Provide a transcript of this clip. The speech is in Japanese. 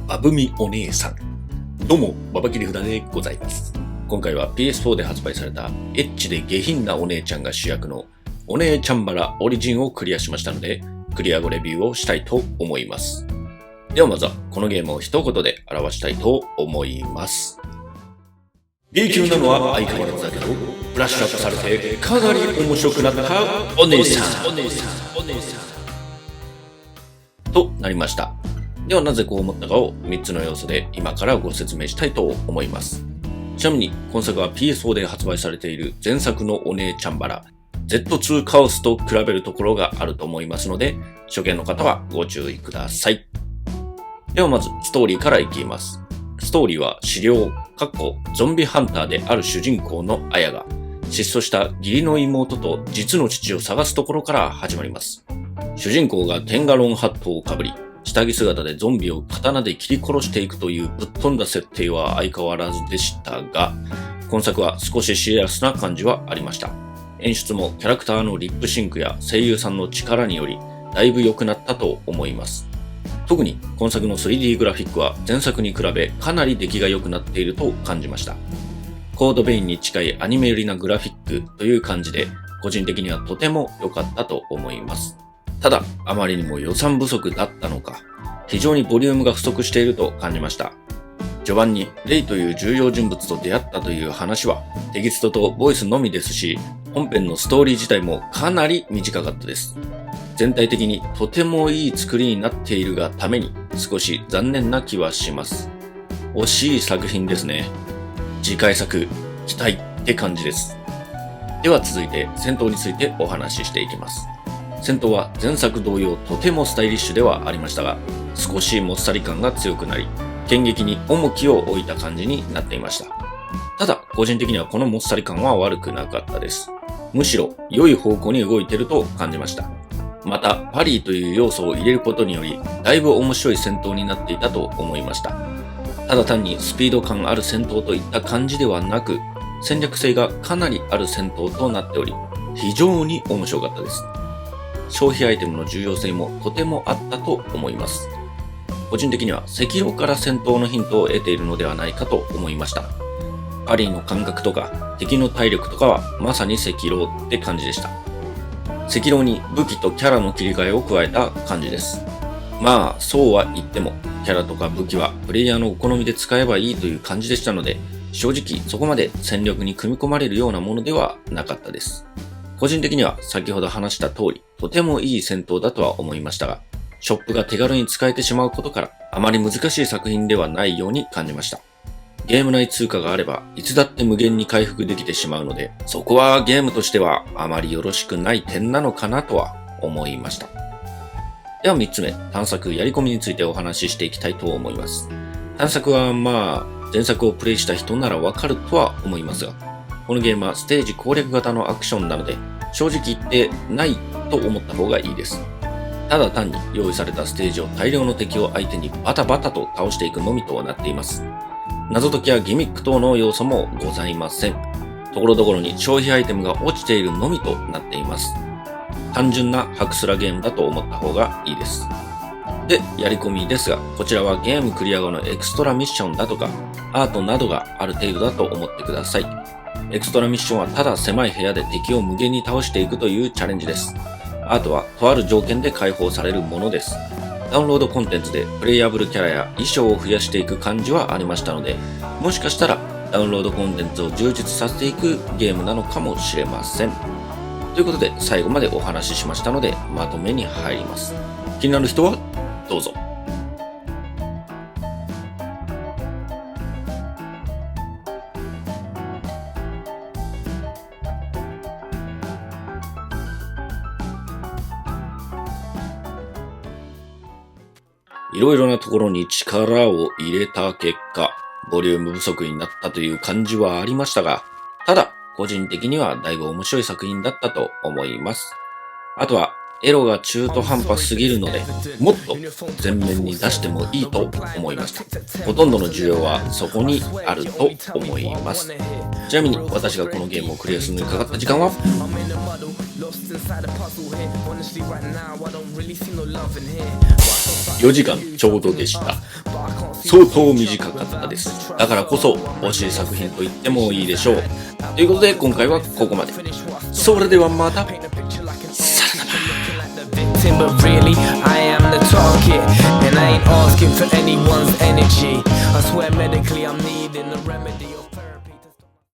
バブミお姉さん。どうも、ババキリフダでございます。今回は PS4 で発売されたエッチで下品なお姉ちゃんが主役のお姉ちゃんバラオリジンをクリアしましたので、クリア後レビューをしたいと思います。ではまずはこのゲームを一言で表したいと思います。B 級なのは相変わらずだけど、ブラッシュアップされてかなり面白くなったお姉さんとなりました。ではなぜこう思ったかを3つの要素で今からご説明したいと思います。ちなみに今作は PS4 で発売されている前作のお姉ちゃんバラ Z2 カオスと比べるところがあると思いますので、初見の方はご注意ください。ではまずストーリーからいきます。ストーリーは狩猟、ゾンビハンターである主人公のアヤが失踪した義理の妹と実の父を探すところから始まります。主人公がテンガロンハットをかぶり、下着姿でゾンビを刀で切り殺していくというぶっ飛んだ設定は相変わらずでしたが、今作は少しシリアスな感じはありました。演出もキャラクターのリップシンクや声優さんの力によりだいぶ良くなったと思います。特に今作の 3D グラフィックは前作に比べかなり出来が良くなっていると感じました。コードベインに近いアニメ寄りなグラフィックという感じで、個人的にはとても良かったと思います。ただ、あまりにも予算不足だったのか、非常にボリュームが不足していると感じました。序盤にレイという重要人物と出会ったという話はテキストとボイスのみですし、本編のストーリー自体もかなり短かったです。全体的にとてもいい作りになっているがために少し残念な気はします。惜しい作品ですね。次回作、期待って感じです。では続いて戦闘についてお話ししていきます。戦闘は前作同様とてもスタイリッシュではありましたが、少しもっさり感が強くなり、剣撃に重きを置いた感じになっていました。ただ、個人的にはこのもっさり感は悪くなかったです。むしろ良い方向に動いていると感じました。また、パリーという要素を入れることにより、だいぶ面白い戦闘になっていたと思いました。ただ単にスピード感ある戦闘といった感じではなく、戦略性がかなりある戦闘となっており、非常に面白かったです。消費アイテムの重要性もとてもあったと思います。個人的には赤狼から戦闘のヒントを得ているのではないかと思いました。パリーの感覚とか敵の体力とかはまさに赤狼って感じでした。赤狼に武器とキャラの切り替えを加えた感じです。まあそうは言ってもキャラとか武器はプレイヤーのお好みで使えばいいという感じでしたので、正直そこまで戦略に組み込まれるようなものではなかったです。個人的には先ほど話した通り、とてもいい戦闘だとは思いましたが、ショップが手軽に使えてしまうことから、あまり難しい作品ではないように感じました。ゲーム内通貨があれば、いつだって無限に回復できてしまうので、そこはゲームとしてはあまりよろしくない点なのかなとは思いました。では3つ目、探索やり込みについてお話ししていきたいと思います。探索は前作をプレイした人ならわかるとは思いますが、このゲームはステージ攻略型のアクションなので、正直言ってないと思った方がいいです。ただ単に用意されたステージを大量の敵を相手にバタバタと倒していくのみとなっています。謎解きやギミック等の要素もございません。ところどころに消費アイテムが落ちているのみとなっています。単純なハクスラゲームだと思った方がいいです。で、やり込みですが、こちらはゲームクリア後のエクストラミッションだとか、アートなどがある程度だと思ってください。エクストラミッションはただ狭い部屋で敵を無限に倒していくというチャレンジです。アートはとある条件で解放されるものです。ダウンロードコンテンツでプレイヤブルキャラや衣装を増やしていく感じはありましたので、もしかしたらダウンロードコンテンツを充実させていくゲームなのかもしれません。ということで最後までお話ししましたのでまとめに入ります。気になる人はどうぞ。いろいろなところに力を入れた結果、ボリューム不足になったという感じはありましたが、ただ、個人的にはだいぶ面白い作品だったと思います。あとは、エロが中途半端すぎるので、もっと前面に出してもいいと思いました。ほとんどの需要はそこにあると思います。ちなみに私がこのゲームをクリアするのにかかった時間はLost inside a puzzle here. Honestly, right now, I don't really see no love in here. 4時間ちょうどでした。相当短かったです。だからこそ惜しい作品と言ってもいいでしょう。ということで今回はここまで。それではまた。さらなら。But really, I am the target, and I ain't asking for anyone's energy. I swear medically I'm needing a remedy.